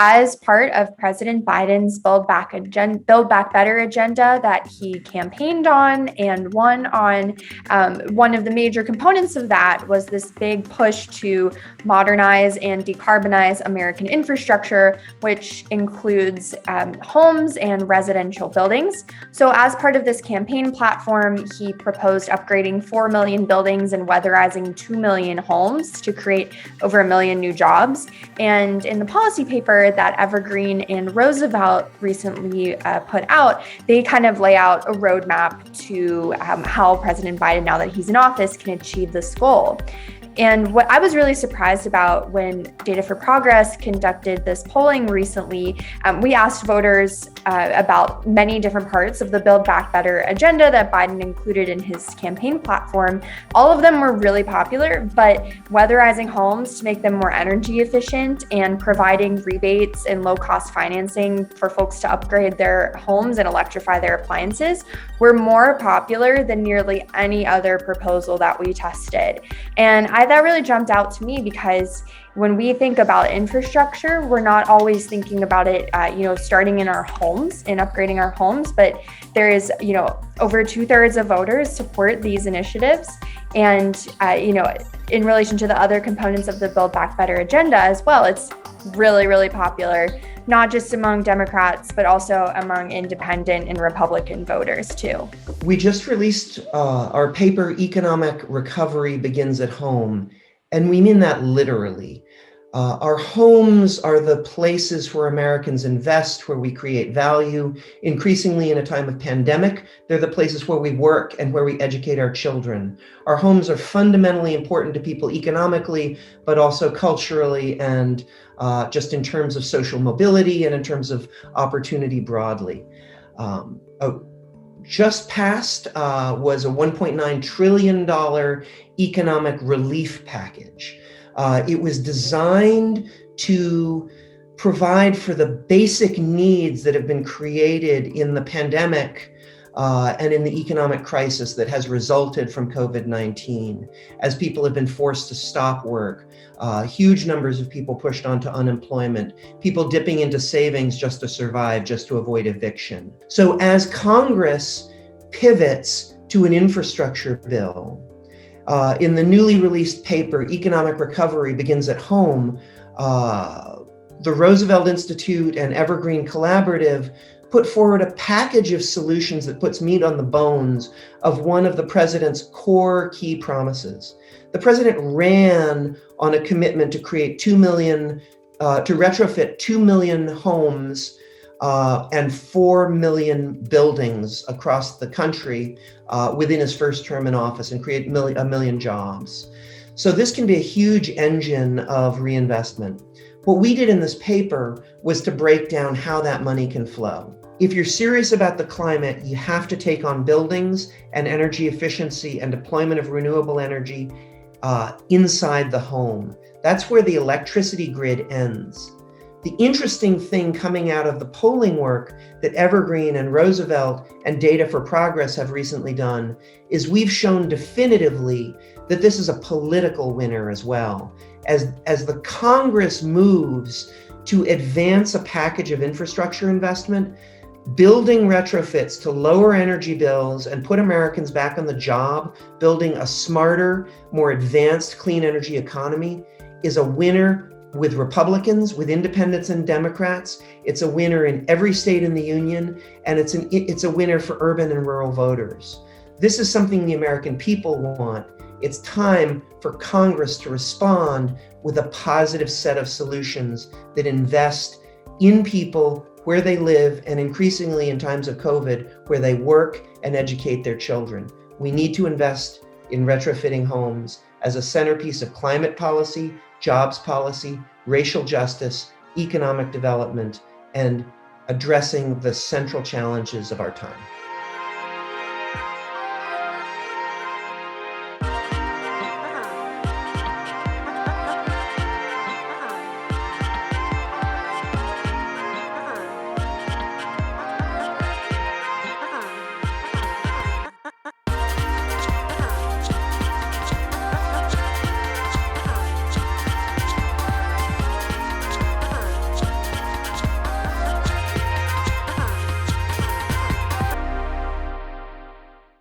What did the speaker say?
as part of President Biden's Build Back Better agenda that he campaigned on and won on, one of the major components of that was this big push to modernize and decarbonize American infrastructure, which includes homes and residential buildings. So as part of this campaign platform, he proposed upgrading 4 million buildings and weatherizing 2 million homes to create over 1 million new jobs. And in the policy paper that Evergreen and Roosevelt recently put out, they kind of lay out a roadmap to how President Biden, now that he's in office, can achieve this goal. And what I was really surprised about when Data for Progress conducted this polling recently, we asked voters about many different parts of the Build Back Better agenda that Biden included in his campaign platform. All of them were really popular, but weatherizing homes to make them more energy efficient and providing rebates and low-cost financing for folks to upgrade their homes and electrify their appliances were more popular than nearly any other proposal that we tested. And that really jumped out to me because when we think about infrastructure, we're not always thinking about it, starting in our homes and upgrading our homes, but there is, over 2/3 of voters support these initiatives. And, in relation to the other components of the Build Back Better agenda as well, it's really, really popular, not just among Democrats, but also among independent and Republican voters too. We just released our paper, Economic Recovery Begins at Home, and we mean that literally. Our homes are the places where Americans invest, where we create value. Increasingly in a time of pandemic, they're the places where we work and where we educate our children. Our homes are fundamentally important to people economically, but also culturally and just in terms of social mobility and in terms of opportunity broadly. Just passed was a $1.9 trillion economic relief package. It was designed to provide for the basic needs that have been created in the pandemic and in the economic crisis that has resulted from COVID-19, as people have been forced to stop work, huge numbers of people pushed onto unemployment, people dipping into savings just to survive, just to avoid eviction. So as Congress pivots to an infrastructure bill, in the newly released paper, Economic Recovery Begins at Home, the Roosevelt Institute and Evergreen Collaborative put forward a package of solutions that puts meat on the bones of one of the president's core key promises. The president ran on a commitment to create to retrofit 2 million homes and 4 million buildings across the country within his first term in office and create 1 million jobs. So this can be a huge engine of reinvestment. What we did in this paper was to break down how that money can flow. If you're serious about the climate, you have to take on buildings and energy efficiency and deployment of renewable energy inside the home. That's where the electricity grid ends. The interesting thing coming out of the polling work that Evergreen and Roosevelt and Data for Progress have recently done is we've shown definitively that this is a political winner as well. As the Congress moves to advance a package of infrastructure investment, building retrofits to lower energy bills and put Americans back on the job, building a smarter, more advanced clean energy economy is a winner with Republicans, with independents and Democrats. It's a winner in every state in the union, and it's a winner for urban and rural voters. This is something the American people want. It's time for Congress to respond with a positive set of solutions that invest in people where they live, and increasingly in times of COVID, where they work and educate their children. We need to invest in retrofitting homes as a centerpiece of climate policy, jobs policy, racial justice, economic development, and addressing the central challenges of our time.